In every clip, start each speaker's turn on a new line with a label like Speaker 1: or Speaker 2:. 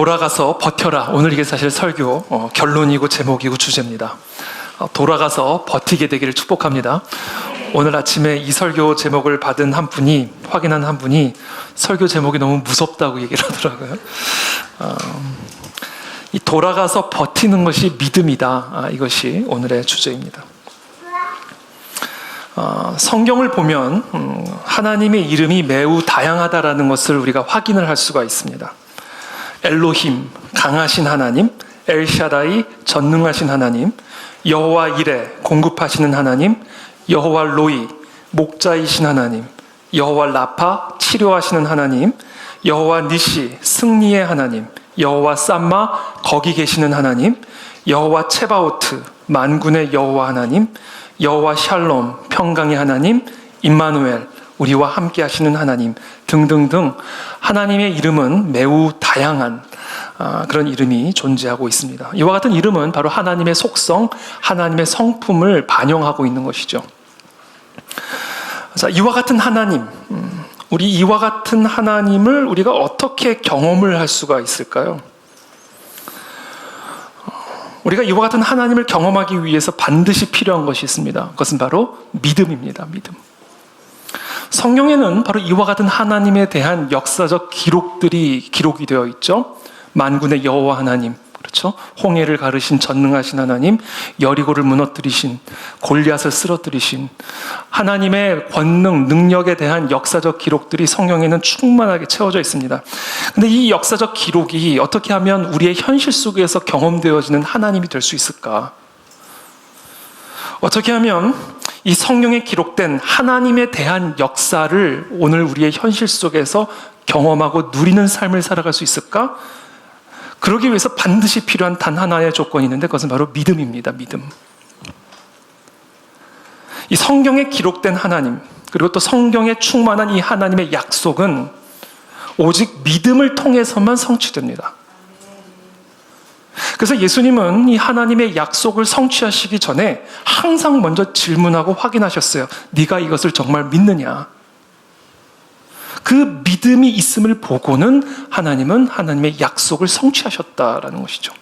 Speaker 1: 돌아가서 버텨라. 오늘 이게 사실 설교 결론이고 제목이고 주제입니다. 돌아가서 버티게 되기를 축복합니다. 오늘 아침에 이 설교 제목을 받은 확인한 한 분이 설교 제목이 너무 무섭다고 얘기를 하더라고요. 이 돌아가서 버티는 것이 믿음이다. 이것이 오늘의 주제입니다. 성경을 보면 하나님의 이름이 매우 다양하다라는 것을 우리가 확인을 할 수가 있습니다. 엘로힘, 강하신 하나님, 엘샤다이, 전능하신 하나님, 여호와 이레, 공급하시는 하나님, 여호와 로이, 목자이신 하나님, 여호와 라파, 치료하시는 하나님, 여호와 니시, 승리의 하나님, 여호와 쌈마, 거기 계시는 하나님, 여호와 체바오트, 만군의 여호와 하나님, 여호와 샬롬, 평강의 하나님, 임마누엘, 우리와 함께 하시는 하나님 등등등 하나님의 이름은 매우 다양한 그런 이름이 존재하고 있습니다. 이와 같은 이름은 바로 하나님의 속성, 하나님의 성품을 반영하고 있는 것이죠. 자, 이와 같은 하나님, 이와 같은 하나님을 우리가 어떻게 경험을 할 수가 있을까요? 우리가 이와 같은 하나님을 경험하기 위해서 반드시 필요한 것이 있습니다. 그것은 바로 믿음입니다. 믿음. 성경에는 바로 이와 같은 하나님에 대한 역사적 기록이 되어 있죠. 만군의 여호와 하나님, 그렇죠? 홍해를 가르신 전능하신 하나님, 여리고를 무너뜨리신, 골리앗을 쓰러뜨리신 하나님의 권능, 능력에 대한 역사적 기록들이 성경에는 충만하게 채워져 있습니다. 근데 이 역사적 기록이 어떻게 하면 우리의 현실 속에서 경험되어지는 하나님이 될 수 있을까? 어떻게 하면 이 성경에 기록된 하나님에 대한 역사를 오늘 우리의 현실 속에서 경험하고 누리는 삶을 살아갈 수 있을까? 그러기 위해서 반드시 필요한 단 하나의 조건이 있는데 그것은 바로 믿음입니다. 믿음. 이 성경에 기록된 하나님, 그리고 또 성경에 충만한 이 하나님의 약속은 오직 믿음을 통해서만 성취됩니다. 그래서 예수님은 이 하나님의 약속을 성취하시기 전에 항상 먼저 질문하고 확인하셨어요. 네가 이것을 정말 믿느냐? 그 믿음이 있음을 보고는 하나님은 하나님의 약속을 성취하셨다라는 것이죠.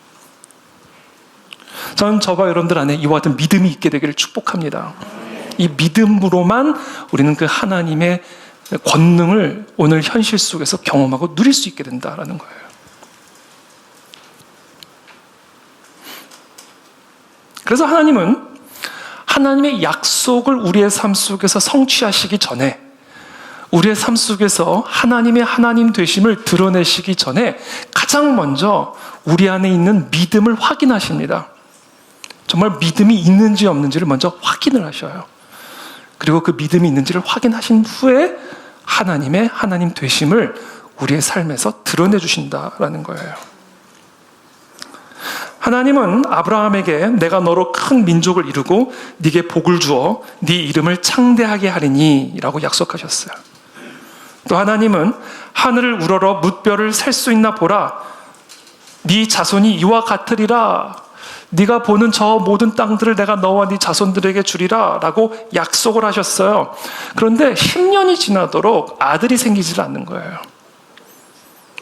Speaker 1: 저는 저와 여러분들 안에 이와 같은 믿음이 있게 되기를 축복합니다. 이 믿음으로만 우리는 그 하나님의 권능을 오늘 현실 속에서 경험하고 누릴 수 있게 된다라는 거예요. 그래서 하나님은 하나님의 약속을 우리의 삶 속에서 성취하시기 전에, 우리의 삶 속에서 하나님의 하나님 되심을 드러내시기 전에 가장 먼저 우리 안에 있는 믿음을 확인하십니다. 정말 믿음이 있는지 없는지를 먼저 확인을 하셔요. 그리고 그 믿음이 있는지를 확인하신 후에 하나님의 하나님 되심을 우리의 삶에서 드러내 주신다라는 거예요. 하나님은 아브라함에게 내가 너로 큰 민족을 이루고 네게 복을 주어 네 이름을 창대하게 하리니 라고 약속하셨어요. 또 하나님은 하늘을 우러러 뭇별을 셀 수 있나 보라. 네 자손이 이와 같으리라. 네가 보는 저 모든 땅들을 내가 너와 네 자손들에게 주리라 라고 약속을 하셨어요. 그런데 10년이 지나도록 아들이 생기질 않는 거예요.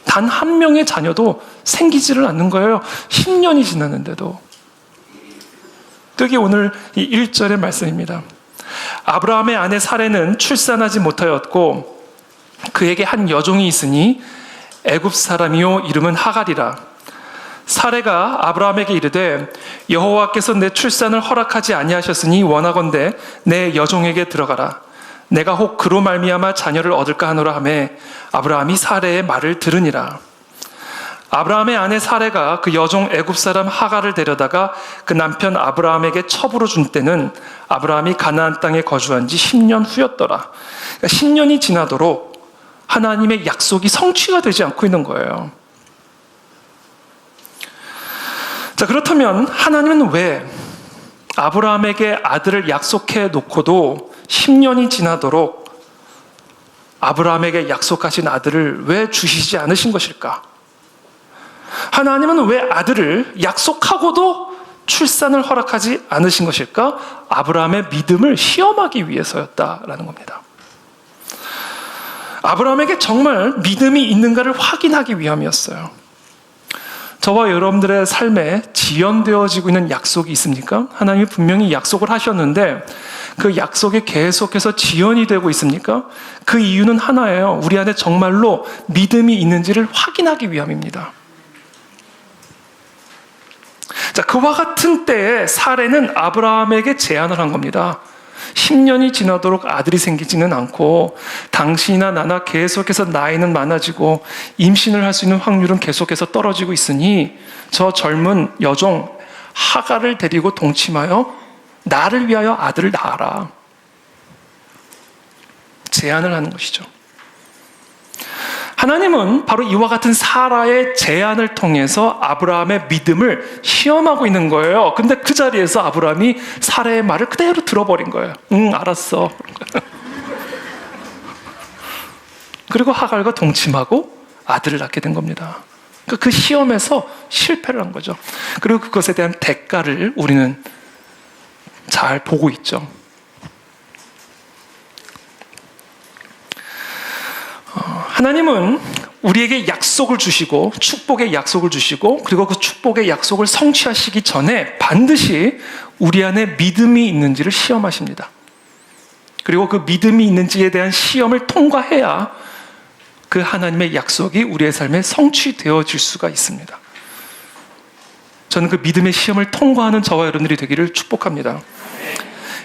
Speaker 1: 단 한 명의 자녀도 생기지를 않는 거예요. 10년이 지났는데도. 이게 오늘 이 1절의 말씀입니다. 아브라함의 아내 사레는 출산하지 못하였고 그에게 한 여종이 있으니 애굽 사람이요 이름은 하갈이라. 사레가 아브라함에게 이르되 여호와께서 내 출산을 허락하지 아니하셨으니 원하건대 내 여종에게 들어가라. 내가 혹 그로 말미암아 자녀를 얻을까 하노라 하매 아브라함이 사레의 말을 들으니라. 아브라함의 아내 사레가 그 여종 애굽 사람 하갈을 데려다가 그 남편 아브라함에게 첩으로 준 때는 아브라함이 가나안 땅에 거주한 지 10년 후였더라. 그러니까 10년이 지나도록 하나님의 약속이 성취가 되지 않고 있는 거예요. 자, 그렇다면 하나님은 왜 아브라함에게 아들을 약속해 놓고도 10년이 지나도록 아브라함에게 약속하신 아들을 왜 주시지 않으신 것일까? 하나님은 왜 아들을 약속하고도 출산을 허락하지 않으신 것일까? 아브라함의 믿음을 시험하기 위해서였다라는 겁니다. 아브라함에게 정말 믿음이 있는가를 확인하기 위함이었어요. 저와 여러분들의 삶에 지연되어지고 있는 약속이 있습니까? 하나님이 분명히 약속을 하셨는데 그 약속이 계속해서 지연이 되고 있습니까? 그 이유는 하나예요. 우리 안에 정말로 믿음이 있는지를 확인하기 위함입니다. 자, 그와 같은 때에 사레는 아브라함에게 제안을 한 겁니다. 10년이 지나도록 아들이 생기지는 않고 당신이나 나나 계속해서 나이는 많아지고 임신을 할 수 있는 확률은 계속해서 떨어지고 있으니 저 젊은 여종 하갈을 데리고 동침하여 나를 위하여 아들을 낳아라. 제안을 하는 것이죠. 하나님은 바로 이와 같은 사라의 제안을 통해서 아브라함의 믿음을 시험하고 있는 거예요. 근데 그 자리에서 아브라함이 사라의 말을 그대로 들어버린 거예요. 응, 알았어. 그리고 하갈과 동침하고 아들을 낳게 된 겁니다. 그 시험에서 실패를 한 거죠. 그리고 그것에 대한 대가를 우리는 잘 보고 있죠. 하나님은 우리에게 약속을 주시고 축복의 약속을 주시고 그리고 그 축복의 약속을 성취하시기 전에 반드시 우리 안에 믿음이 있는지를 시험하십니다. 그리고 그 믿음이 있는지에 대한 시험을 통과해야 그 하나님의 약속이 우리의 삶에 성취되어질 수가 있습니다. 저는 그 믿음의 시험을 통과하는 저와 여러분들이 되기를 축복합니다.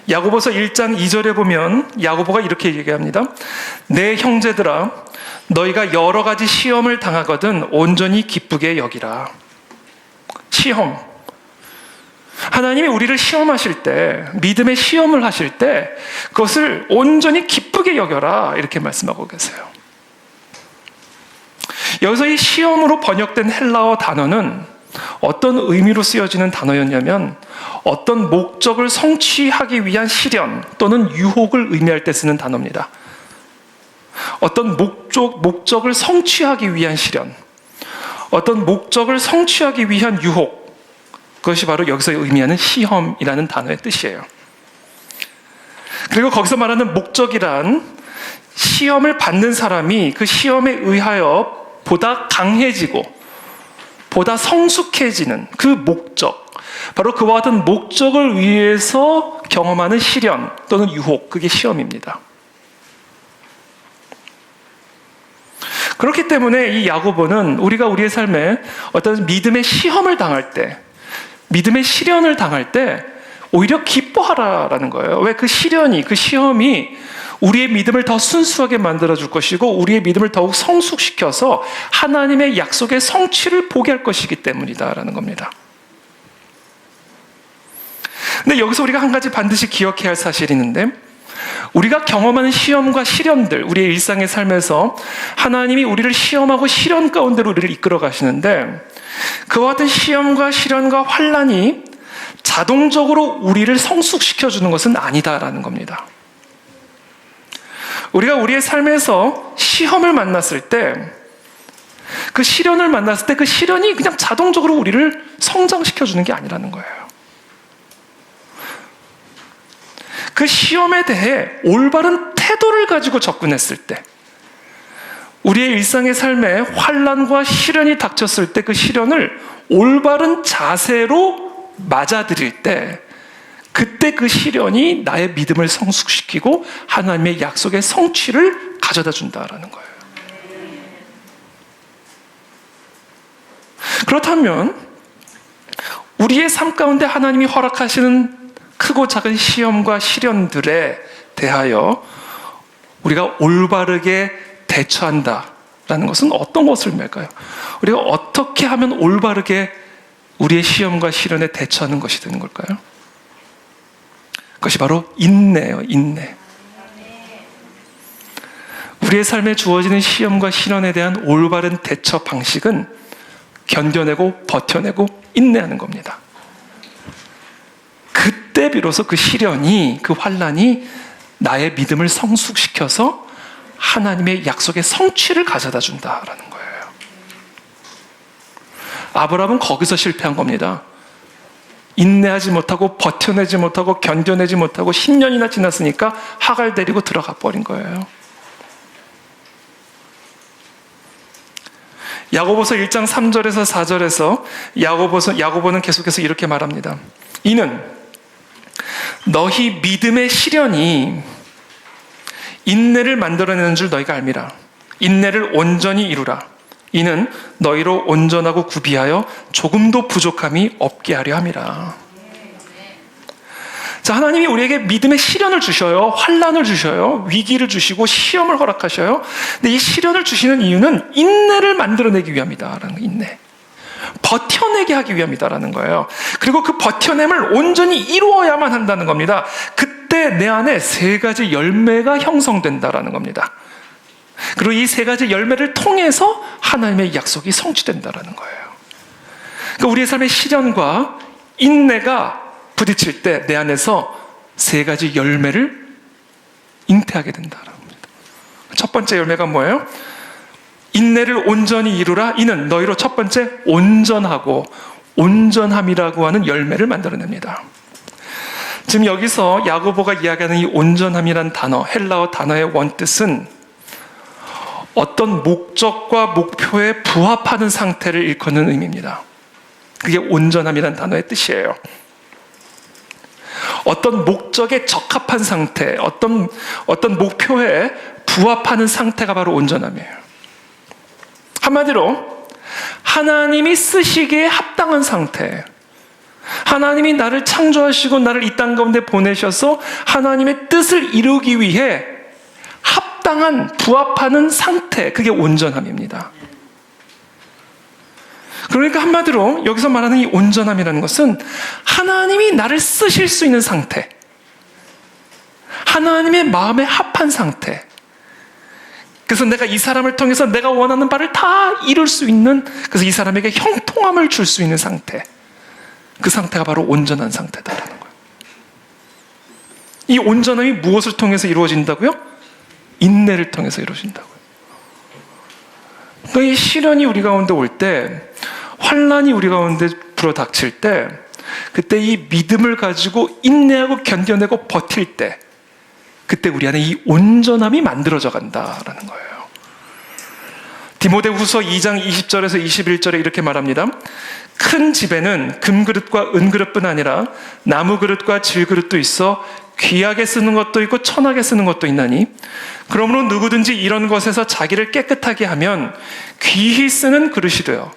Speaker 1: 야고보서 1장 2절에 보면 야고보가 이렇게 얘기합니다. 내 형제들아 너희가 여러 가지 시험을 당하거든 온전히 기쁘게 여기라. 시험. 하나님이 우리를 시험하실 때, 믿음의 시험을 하실 때 그것을 온전히 기쁘게 여겨라 이렇게 말씀하고 계세요. 여기서 이 시험으로 번역된 헬라어 단어는 어떤 의미로 쓰여지는 단어였냐면 어떤 목적을 성취하기 위한 시련 또는 유혹을 의미할 때 쓰는 단어입니다. 어떤 목적을 성취하기 위한 시련, 어떤 목적을 성취하기 위한 유혹, 그것이 바로 여기서 의미하는 시험이라는 단어의 뜻이에요. 그리고 거기서 말하는 목적이란 시험을 받는 사람이 그 시험에 의하여 보다 강해지고 보다 성숙해지는 그 목적, 바로 그와 같은 목적을 위해서 경험하는 시련 또는 유혹, 그게 시험입니다. 그렇기 때문에 이 야고보는 우리가 우리의 삶에 어떤 믿음의 시험을 당할 때, 믿음의 시련을 당할 때 오히려 기뻐하라라는 거예요. 왜? 그 시련이, 그 시험이 우리의 믿음을 더 순수하게 만들어줄 것이고 우리의 믿음을 더욱 성숙시켜서 하나님의 약속의 성취를 보게 할 것이기 때문이다라는 겁니다. 근데 여기서 우리가 한 가지 반드시 기억해야 할 사실이 있는데 우리가 경험하는 시험과 시련들, 우리의 일상의 삶에서 하나님이 우리를 시험하고 시련 가운데로 우리를 이끌어 가시는데 그와 같은 시험과 시련과 환난이 자동적으로 우리를 성숙시켜주는 것은 아니다라는 겁니다. 우리가 우리의 삶에서 시험을 만났을 때, 그 시련을 만났을 때 그 시련이 그냥 자동적으로 우리를 성장시켜주는 게 아니라는 거예요. 그 시험에 대해 올바른 태도를 가지고 접근했을 때, 우리의 일상의 삶에 환난과 시련이 닥쳤을 때 그 시련을 올바른 자세로 맞아들일 때 그때 그 시련이 나의 믿음을 성숙시키고 하나님의 약속의 성취를 가져다 준다라는 거예요. 그렇다면 우리의 삶 가운데 하나님이 허락하시는 크고 작은 시험과 시련들에 대하여 우리가 올바르게 대처한다라는 것은 어떤 것을 의미할까요? 우리가 어떻게 하면 올바르게 우리의 시험과 시련에 대처하는 것이 되는 걸까요? 그것이 바로 인내예요, 인내. 우리의 삶에 주어지는 시험과 시련에 대한 올바른 대처 방식은 견뎌내고 버텨내고 인내하는 겁니다. 그때 비로소 그 시련이, 그 환난이 나의 믿음을 성숙시켜서 하나님의 약속의 성취를 가져다 준다라는 거예요. 아브라함은 거기서 실패한 겁니다. 인내하지 못하고 버텨내지 못하고 견뎌내지 못하고 10년이나 지났으니까 하갈 데리고 들어가 버린 거예요. 야고보서 1장 3절에서 4절에서 야고보는 계속해서 이렇게 말합니다. 이는 너희 믿음의 시련이 인내를 만들어내는 줄 너희가 알미라. 인내를 온전히 이루라. 이는 너희로 온전하고 구비하여 조금도 부족함이 없게 하려 함이라. 자, 하나님이 우리에게 믿음의 시련을 주셔요. 환난을 주셔요. 위기를 주시고 시험을 허락하셔요. 근데 이 시련을 주시는 이유는 인내를 만들어내기 위함이다라는 인내. 버텨내게 하기 위함이다라는 거예요. 그리고 그 버텨냄을 온전히 이루어야만 한다는 겁니다. 그때 내 안에 세 가지 열매가 형성된다라는 겁니다. 그리고 이 세 가지 열매를 통해서 하나님의 약속이 성취된다라는 거예요. 그러니까 우리의 삶의 시련과 인내가 부딪힐 때 내 안에서 세 가지 열매를 잉태하게 된다라는 겁니다. 첫 번째 열매가 뭐예요? 인내를 온전히 이루라. 이는 너희로 첫 번째 온전하고 온전함이라고 하는 열매를 만들어냅니다. 지금 여기서 야고보가 이야기하는 이 온전함이란 단어, 헬라어 단어의 원뜻은 어떤 목적과 목표에 부합하는 상태를 일컫는 의미입니다. 그게 온전함이란 단어의 뜻이에요. 어떤 목적에 적합한 상태, 어떤 목표에 부합하는 상태가 바로 온전함이에요. 한마디로 하나님이 쓰시기에 합당한 상태, 하나님이 나를 창조하시고 나를 이 땅 가운데 보내셔서 하나님의 뜻을 이루기 위해 합당한, 부합하는 상태, 그게 온전함입니다. 그러니까 한마디로 여기서 말하는 이 온전함이라는 것은 하나님이 나를 쓰실 수 있는 상태, 하나님의 마음에 합한 상태, 그래서 내가 이 사람을 통해서 내가 원하는 바를 다 이룰 수 있는, 그래서 이 사람에게 형통함을 줄 수 있는 상태, 그 상태가 바로 온전한 상태다라는 거예요. 이 온전함이 무엇을 통해서 이루어진다고요? 인내를 통해서 이루어진다고요. 그러니까 이 시련이 우리 가운데 올 때, 환난이 우리 가운데 불어닥칠 때, 그때 이 믿음을 가지고 인내하고 견뎌내고 버틸 때, 그때 우리 안에 이 온전함이 만들어져 간다라는 거예요. 디모데후서 2장 20절에서 21절에 이렇게 말합니다. 큰 집에는 금그릇과 은그릇뿐 아니라 나무그릇과 질그릇도 있어 귀하게 쓰는 것도 있고 천하게 쓰는 것도 있나니, 그러므로 누구든지 이런 것에서 자기를 깨끗하게 하면 귀히 쓰는 그릇이 되어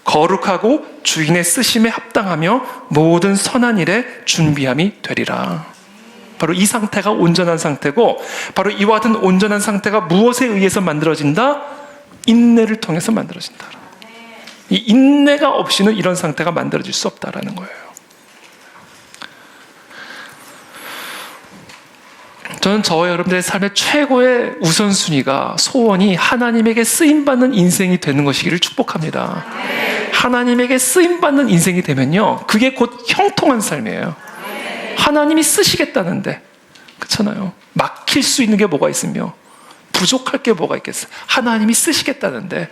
Speaker 1: 거룩하고 주인의 쓰심에 합당하며 모든 선한 일에 준비함이 되리라. 바로 이 상태가 온전한 상태고, 바로 이와 같은 온전한 상태가 무엇에 의해서 만들어진다? 인내를 통해서 만들어진다. 이 인내가 없이는 이런 상태가 만들어질 수 없다라는 거예요. 저는 저와 여러분들의 삶의 최고의 우선순위가, 소원이 하나님에게 쓰임받는 인생이 되는 것이기를 축복합니다. 하나님에게 쓰임받는 인생이 되면요, 그게 곧 형통한 삶이에요. 하나님이 쓰시겠다는데, 그렇잖아요. 막힐 수 있는 게 뭐가 있으며 부족할 게 뭐가 있겠어요. 하나님이 쓰시겠다는데,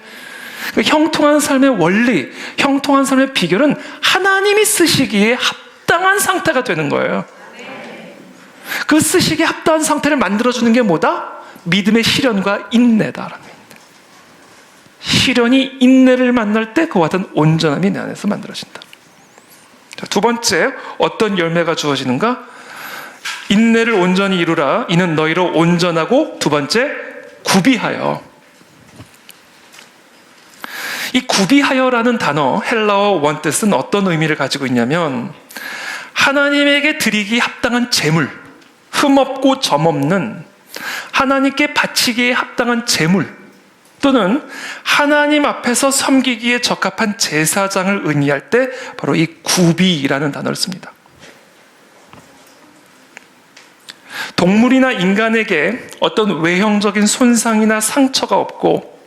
Speaker 1: 형통한 삶의 원리, 형통한 삶의 비결은 하나님이 쓰시기에 합당한 상태가 되는 거예요. 그 쓰시기에 합당한 상태를 만들어주는 게 뭐다? 믿음의 시련과 인내다라는 겁니다. 시련이 인내를 만날 때 그와 같은 온전함이 내 안에서 만들어진다. 자, 두 번째, 어떤 열매가 주어지는가? 인내를 온전히 이루라. 이는 너희로 온전하고, 두 번째, 구비하여. 이 구비하여라는 단어, 헬라어 원뜻은 어떤 의미를 가지고 있냐면, 하나님에게 드리기 합당한 제물, 흠없고 점없는 하나님께 바치기에 합당한 제물, 또는 하나님 앞에서 섬기기에 적합한 제사장을 의미할 때 바로 이 구비라는 단어를 씁니다. 동물이나 인간에게 어떤 외형적인 손상이나 상처가 없고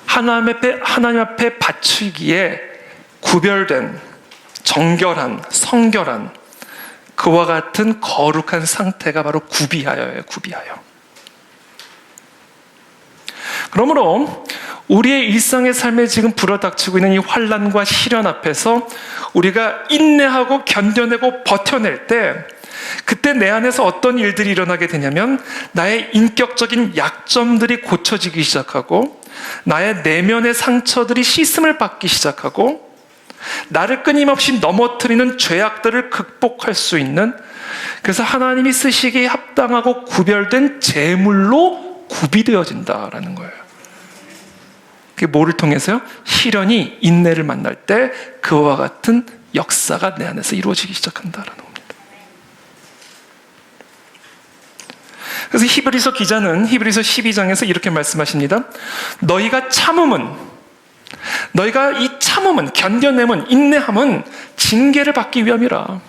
Speaker 1: 하나님 앞에 바치기에 구별된, 정결한, 성결한, 그와 같은 거룩한 상태가 바로 구비하여예요. 구비하여. 그러므로 우리의 일상의 삶에 지금 불어닥치고 있는 이 환난과 시련 앞에서 우리가 인내하고 견뎌내고 버텨낼 때, 그때 내 안에서 어떤 일들이 일어나게 되냐면 나의 인격적인 약점들이 고쳐지기 시작하고 나의 내면의 상처들이 씻음을 받기 시작하고 나를 끊임없이 넘어뜨리는 죄악들을 극복할 수 있는, 그래서 하나님이 쓰시기에 합당하고 구별된 제물로 구비되어진다라는 거예요. 그게 뭐를 통해서요? 시련이 인내를 만날 때 그와 같은 역사가 내 안에서 이루어지기 시작한다라는 겁니다. 그래서 히브리서 기자는 히브리서 12장에서 이렇게 말씀하십니다. 너희가 이 참음은, 견뎌냄은, 인내함은 징계를 받기 위함이라.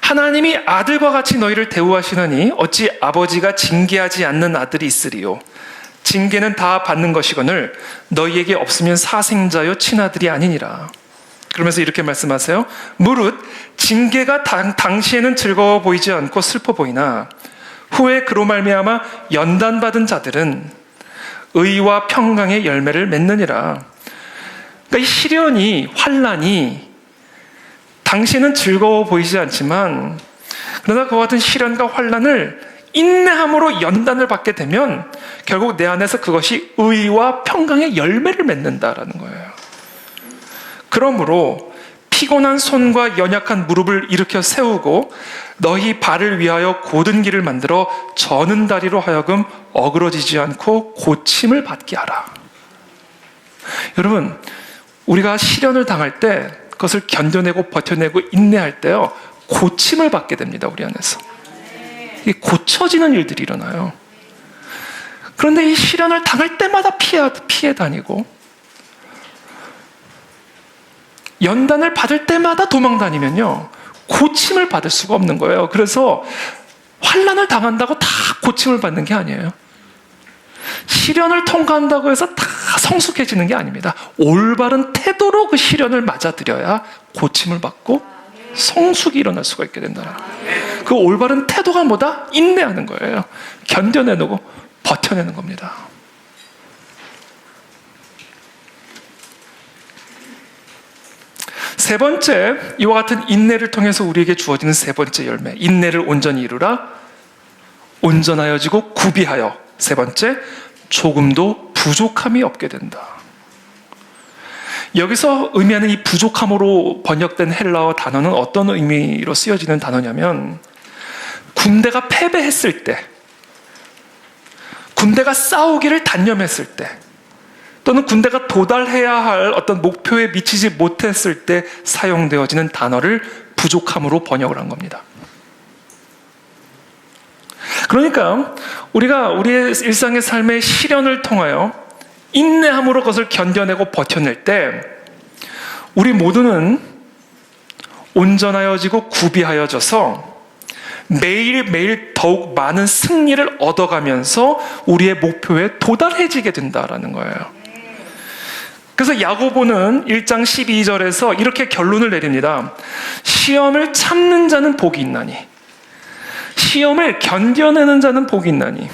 Speaker 1: 하나님이 아들과 같이 너희를 대우하시느니 어찌 아버지가 징계하지 않는 아들이 있으리요. 징계는 다 받는 것이거늘 너희에게 없으면 사생자요 친아들이 아니니라. 그러면서 이렇게 말씀하세요. 무릇 징계가 당시에는 즐거워 보이지 않고 슬퍼 보이나 후에 그로 말미암아 연단받은 자들은 의와 평강의 열매를 맺느니라. 그러니까 이 시련이, 환난이 당시에는 즐거워 보이지 않지만, 그러나 그와 같은 시련과 환난을 인내함으로 연단을 받게 되면 결국 내 안에서 그것이 의와 평강의 열매를 맺는다라는 거예요. 그러므로 피곤한 손과 연약한 무릎을 일으켜 세우고 너희 발을 위하여 곧은 길을 만들어 저는 다리로 하여금 어그러지지 않고 고침을 받게 하라. 여러분, 우리가 시련을 당할 때 그것을 견뎌내고 버텨내고 인내할 때요, 고침을 받게 됩니다. 우리 안에서 이게 고쳐지는 일들이 일어나요. 그런데 이 시련을 당할 때마다 피해 다니고 연단을 받을 때마다 도망 다니면요, 고침을 받을 수가 없는 거예요. 그래서 환난을 당한다고 다 고침을 받는 게 아니에요. 시련을 통과한다고 해서 다 성숙해지는 게 아닙니다. 올바른 태도로 그 시련을 맞아들여야 고침을 받고 성숙이 일어날 수가 있게 된다. 그 올바른 태도가 뭐다? 인내하는 거예요. 견뎌내고 버텨내는 겁니다. 세 번째, 이와 같은 인내를 통해서 우리에게 주어지는 세 번째 열매, 인내를 온전히 이루라, 온전하여지고 구비하여. 세 번째, 조금도 부족함이 없게 된다. 여기서 의미하는 이 부족함으로 번역된 헬라어 단어는 어떤 의미로 쓰여지는 단어냐면, 군대가 패배했을 때, 군대가 싸우기를 단념했을 때, 또는 군대가 도달해야 할 어떤 목표에 미치지 못했을 때 사용되어지는 단어를 부족함으로 번역을 한 겁니다. 그러니까 우리가 우리의 일상의 삶의 시련을 통하여 인내함으로 그것을 견뎌내고 버텨낼 때 우리 모두는 온전하여지고 구비하여져서 매일매일 더욱 많은 승리를 얻어가면서 우리의 목표에 도달해지게 된다라는 거예요. 그래서 야고보는 1장 12절에서 이렇게 결론을 내립니다. 시험을 참는 자는 복이 있나니, 시험을 견뎌내는 자는 복이 있나니,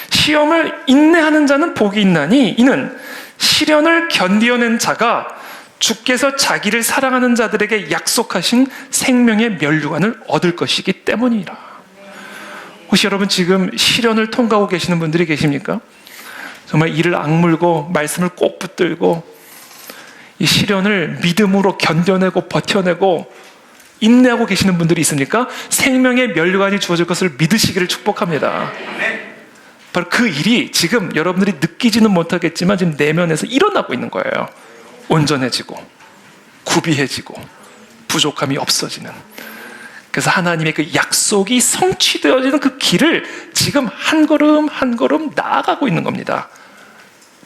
Speaker 1: 시험을 인내하는 자는 복이 있나니, 이는 시련을 견뎌낸 자가 주께서 자기를 사랑하는 자들에게 약속하신 생명의 면류관을 얻을 것이기 때문이라. 혹시 여러분 지금 시련을 통과하고 계시는 분들이 계십니까? 정말 이를 악물고 말씀을 꼭 붙들고 이 시련을 믿음으로 견뎌내고 버텨내고 인내하고 계시는 분들이 있습니까? 생명의 면류관이 주어질 것을 믿으시기를 축복합니다. 바로 그 일이 지금 여러분들이 느끼지는 못하겠지만 지금 내면에서 일어나고 있는 거예요. 온전해지고 구비해지고 부족함이 없어지는, 그래서 하나님의 그 약속이 성취되어지는 그 길을 지금 한 걸음 한 걸음 나아가고 있는 겁니다.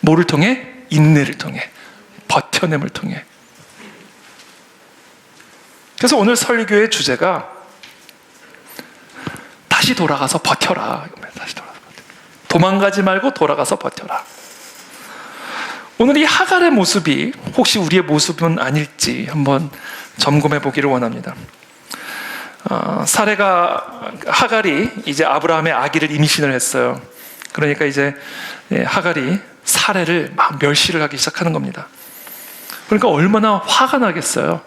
Speaker 1: 뭐를 통해? 인내를 통해, 버텨냄을 통해. 그래서 오늘 설교의 주제가 다시 돌아가서 버텨라. 다시 돌아가서 버텨. 도망가지 말고 돌아가서 버텨라. 오늘 이 하갈의 모습이 혹시 우리의 모습은 아닐지 한번 점검해 보기를 원합니다. 하갈이 이제 아브라함의 아기를 임신을 했어요. 그러니까 이제 하갈이 사례를 막 멸시를 하기 시작하는 겁니다. 그러니까 얼마나 화가 나겠어요.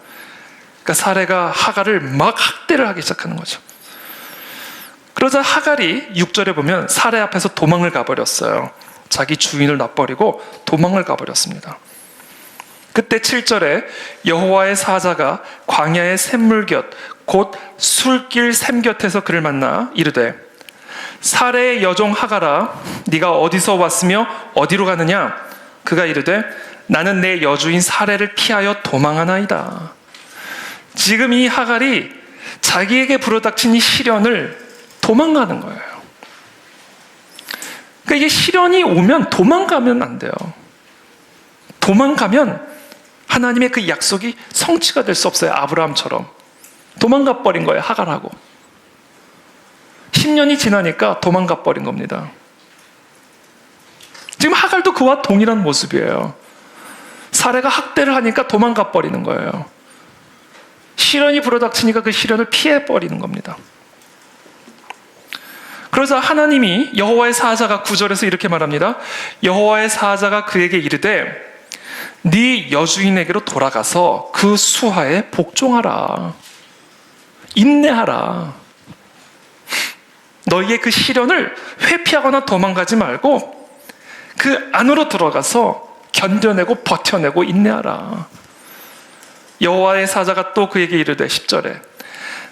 Speaker 1: 그러니까 사례가 하갈을 막 학대를 하기 시작하는 거죠. 그러자 하갈이 6절에 보면 사레 앞에서 도망을 가버렸어요. 자기 주인을 놔버리고 도망을 가버렸습니다. 그때 7절에 여호와의 사자가 광야의 샘물 곁 곧 술길 샘 곁에서 그를 만나 이르되 사레의 여종 하갈아 네가 어디서 왔으며 어디로 가느냐? 그가 이르되 나는 내 여주인 사레를 피하여 도망하나이다. 지금 이 하갈이 자기에게 불어닥친 이 시련을 도망가는 거예요. 그러니까 이게 시련이 오면 도망가면 안 돼요. 도망가면 하나님의 그 약속이 성취가 될 수 없어요. 아브라함처럼 도망가 버린 거예요. 하갈하고 10년이 지나니까 도망가 버린 겁니다. 지금 하갈도 그와 동일한 모습이에요. 사레가 학대를 하니까 도망가 버리는 거예요. 시련이 불어닥치니까 그 시련을 피해 버리는 겁니다. 그러자 하나님이 여호와의 사자가 9절에서 이렇게 말합니다. 여호와의 사자가 그에게 이르되 네 여주인에게로 돌아가서 그 수하에 복종하라. 인내하라. 너희의 그 시련을 회피하거나 도망가지 말고 그 안으로 들어가서 견뎌내고 버텨내고 인내하라. 여호와의 사자가 또 그에게 이르되 10절에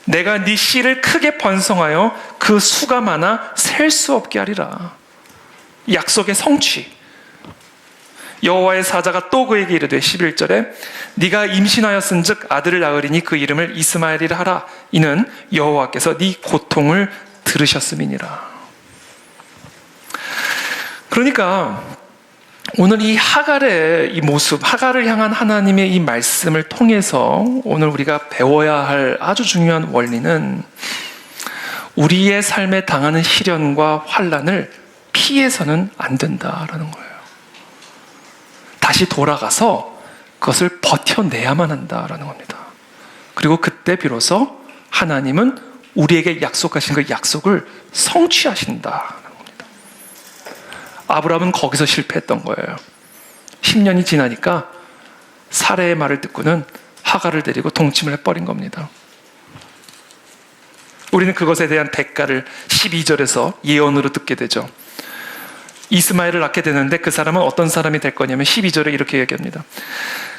Speaker 1: 내가 네 씨를 크게 번성하여 그 수가 많아 셀 수 없게 하리라. 약속의 성취. 여호와의 사자가 또 그에게 이르되 11절에 네가 임신하였은즉 아들을 낳으리니 그 이름을 이스마엘이라 하라. 이는 여호와께서 네 고통을 들으셨음이니라. 그러니까 오늘 이 하갈의 이 모습, 하갈을 향한 하나님의 이 말씀을 통해서 오늘 우리가 배워야 할 아주 중요한 원리는 우리의 삶에 당하는 시련과 환난을 피해서는 안 된다라는 거예요. 다시 돌아가서 그것을 버텨내야만 한다라는 겁니다. 그리고 그때 비로소 하나님은 우리에게 약속하신 그 약속을 성취하신다는 겁니다. 아브라함은 거기서 실패했던 거예요. 10년이 지나니까 사레의 말을 듣고는 하갈을 데리고 동침을 해버린 겁니다. 우리는 그것에 대한 대가를 12절에서 예언으로 듣게 되죠. 이스마엘을 낳게 되는데 그 사람은 어떤 사람이 될 거냐면 12절에 이렇게 얘기합니다.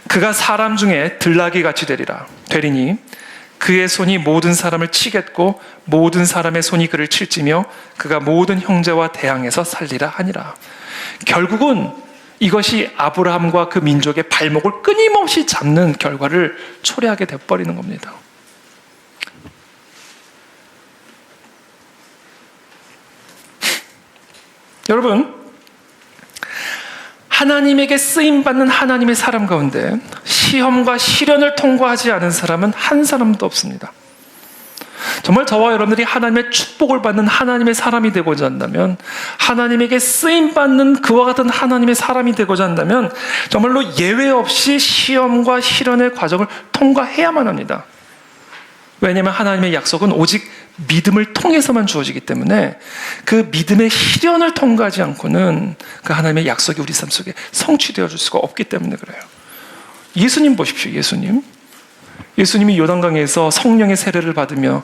Speaker 1: 그가 사람 중에 들나귀 같이 되리니 그의 손이 모든 사람을 치겠고 모든 사람의 손이 그를 칠지며 그가 모든 형제와 대항해서 살리라 하니라. 결국은 이것이 아브라함과 그 민족의 발목을 끊임없이 잡는 결과를 초래하게 돼버리는 겁니다. 여러분, 하나님에게 쓰임받는 하나님의 사람 가운데 시험과 시련을 통과하지 않은 사람은 한 사람도 없습니다. 정말 저와 여러분들이 하나님의 축복을 받는 하나님의 사람이 되고자 한다면, 하나님에게 쓰임받는 그와 같은 하나님의 사람이 되고자 한다면 정말로 예외 없이 시험과 시련의 과정을 통과해야만 합니다. 왜냐하면 하나님의 약속은 오직 믿음을 통해서만 주어지기 때문에 그 믿음의 시련을 통과하지 않고는 그 하나님의 약속이 우리 삶 속에 성취되어 줄 수가 없기 때문에 그래요. 예수님 보십시오. 예수님이 요단강에서 성령의 세례를 받으며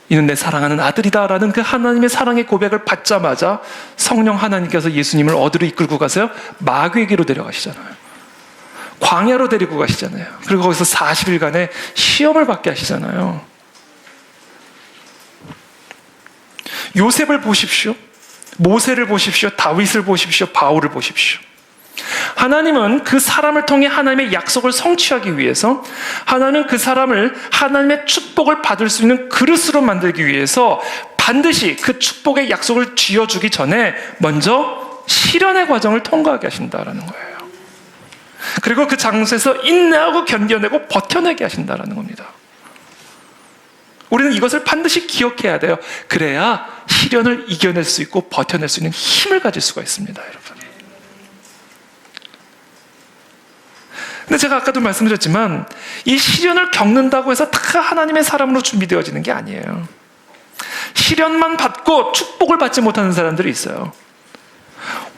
Speaker 1: 이는 내 사랑하는 아들이다 라는 그 하나님의 사랑의 고백을 받자마자 성령 하나님께서 예수님을 어디로 이끌고 가세요? 마귀에게로 데려가시잖아요. 광야로 데리고 가시잖아요. 그리고 거기서 40일간의 시험을 받게 하시잖아요. 요셉을 보십시오. 모세를 보십시오. 다윗을 보십시오. 바울을 보십시오. 하나님은 그 사람을 통해 하나님의 약속을 성취하기 위해서, 하나님은 그 사람을 하나님의 축복을 받을 수 있는 그릇으로 만들기 위해서 반드시 그 축복의 약속을 쥐어주기 전에 먼저 시련의 과정을 통과하게 하신다라는 거예요. 그리고 그 장소에서 인내하고 견뎌내고 버텨내게 하신다라는 겁니다. 우리는 이것을 반드시 기억해야 돼요. 그래야 시련을 이겨낼 수 있고 버텨낼 수 있는 힘을 가질 수가 있습니다, 여러분. 근데 제가 아까도 말씀드렸지만 이 시련을 겪는다고 해서 다 하나님의 사람으로 준비되어지는 게 아니에요. 시련만 받고 축복을 받지 못하는 사람들이 있어요.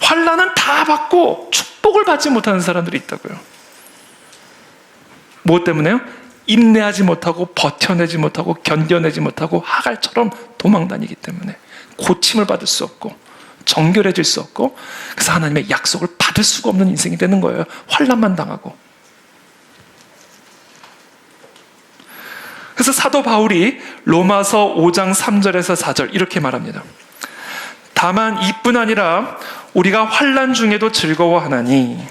Speaker 1: 환난은 다 받고 축복을 받지 못하는 사람들이 있다고요. 무엇 때문에요? 인내하지 못하고 버텨내지 못하고 견뎌내지 못하고 하갈처럼 도망다니기 때문에 고침을 받을 수 없고 정결해질 수 없고, 그래서 하나님의 약속을 받을 수가 없는 인생이 되는 거예요. 환난만 당하고. 그래서 사도 바울이 로마서 5장 3절에서 4절 이렇게 말합니다. 다만 이뿐 아니라 우리가 환난 중에도 즐거워하나니.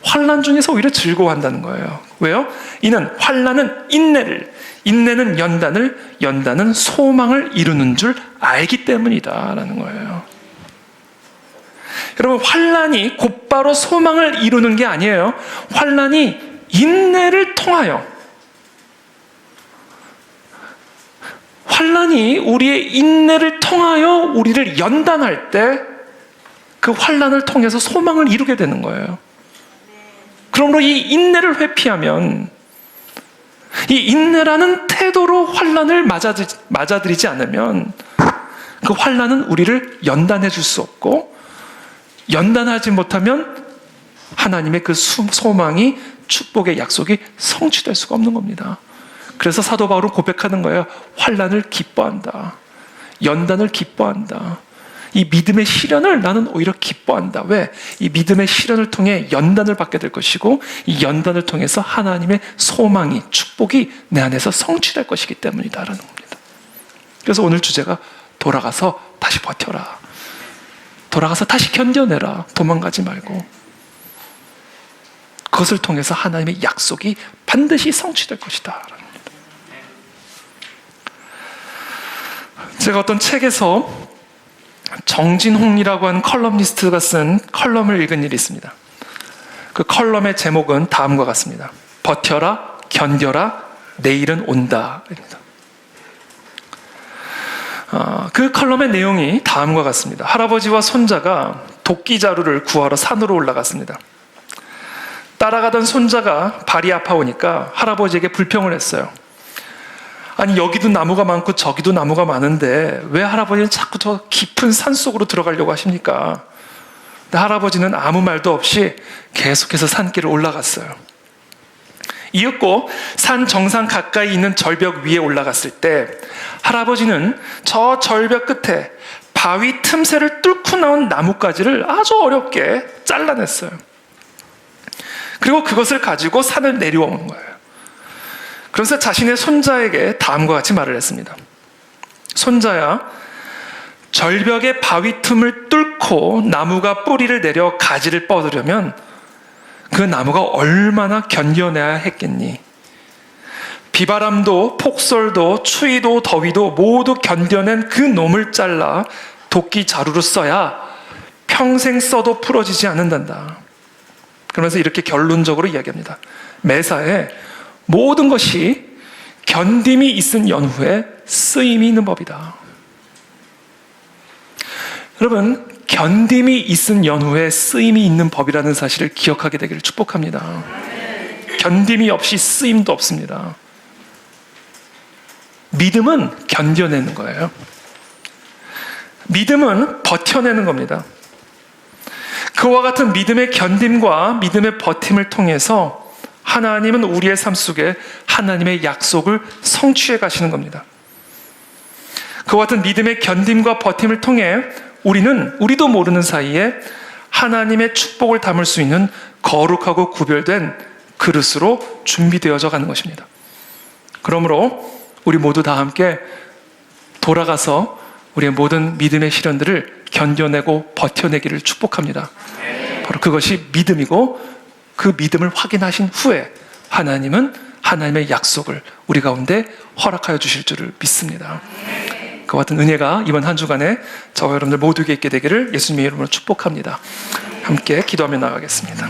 Speaker 1: 환난 중에서 오히려 즐거워한다는 거예요. 왜요? 이는 환난은 인내를, 인내는 연단을, 연단은 소망을 이루는 줄 알기 때문이다라는 거예요. 여러분, 환난이 곧바로 소망을 이루는 게 아니에요. 환난이 인내를 통하여, 환난이 우리의 인내를 통하여 우리를 연단할 때 그 환난을 통해서 소망을 이루게 되는 거예요. 그러므로 이 인내를 회피하면, 이 인내라는 태도로 환난을 맞아들이지 않으면 그 환난은 우리를 연단해 줄 수 없고, 연단하지 못하면 하나님의 그 소망이, 축복의 약속이 성취될 수가 없는 겁니다. 그래서 사도 바울은 고백하는 거예요. 환난을 기뻐한다. 연단을 기뻐한다. 이 믿음의 시련을 나는 오히려 기뻐한다. 왜? 이 믿음의 시련을 통해 연단을 받게 될 것이고, 이 연단을 통해서 하나님의 소망이, 축복이 내 안에서 성취될 것이기 때문이다라는 겁니다. 그래서 오늘 주제가 돌아가서 다시 버텨라. 돌아가서 다시 견뎌내라. 도망가지 말고. 그것을 통해서 하나님의 약속이 반드시 성취될 것이다 라는 겁니다. 제가 어떤 책에서 정진홍이라고 하는 컬럼니스트가 쓴 컬럼을 읽은 일이 있습니다. 그 컬럼의 제목은 다음과 같습니다. 버텨라, 견뎌라, 내일은 온다. 그 컬럼의 내용이 다음과 같습니다. 할아버지와 손자가 도끼자루를 구하러 산으로 올라갔습니다. 따라가던 손자가 발이 아파오니까 할아버지에게 불평을 했어요. 아니, 여기도 나무가 많고 저기도 나무가 많은데 왜 할아버지는 자꾸 저 깊은 산 속으로 들어가려고 하십니까? 근데 할아버지는 아무 말도 없이 계속해서 산길을 올라갔어요. 이윽고 산 정상 가까이 있는 절벽 위에 올라갔을 때 할아버지는 저 절벽 끝에 바위 틈새를 뚫고 나온 나뭇가지를 아주 어렵게 잘라냈어요. 그리고 그것을 가지고 산을 내려오는 거예요. 그래서 자신의 손자에게 다음과 같이 말을 했습니다. 손자야, 절벽의 바위 틈을 뚫고 나무가 뿌리를 내려 가지를 뻗으려면 그 나무가 얼마나 견뎌내야 했겠니? 비바람도 폭설도 추위도 더위도 모두 견뎌낸 그 놈을 잘라 도끼 자루로 써야 평생 써도 부러지지 않는단다. 그러면서 이렇게 결론적으로 이야기합니다. 매사에 모든 것이 견딤이 있은 연후에 쓰임이 있는 법이다. 여러분, 견딤이 있은 연후에 쓰임이 있는 법이라는 사실을 기억하게 되기를 축복합니다. 견딤이 없이 쓰임도 없습니다. 믿음은 견뎌내는 거예요. 믿음은 버텨내는 겁니다. 그와 같은 믿음의 견딤과 믿음의 버팀을 통해서 하나님은 우리의 삶 속에 하나님의 약속을 성취해 가시는 겁니다. 그와 같은 믿음의 견딤과 버팀을 통해 우리도 모르는 사이에 하나님의 축복을 담을 수 있는 거룩하고 구별된 그릇으로 준비되어져 가는 것입니다. 그러므로 우리 모두 다 함께 돌아가서 우리의 모든 믿음의 시련들을 견뎌내고 버텨내기를 축복합니다. 바로 그것이 믿음이고, 그 믿음을 확인하신 후에 하나님은 하나님의 약속을 우리 가운데 허락하여 주실 줄을 믿습니다. 그와 같은 은혜가 이번 한 주간에 저와 여러분들 모두에게 있게 되기를 예수님의 이름으로 축복합니다. 함께 기도하며 나가겠습니다.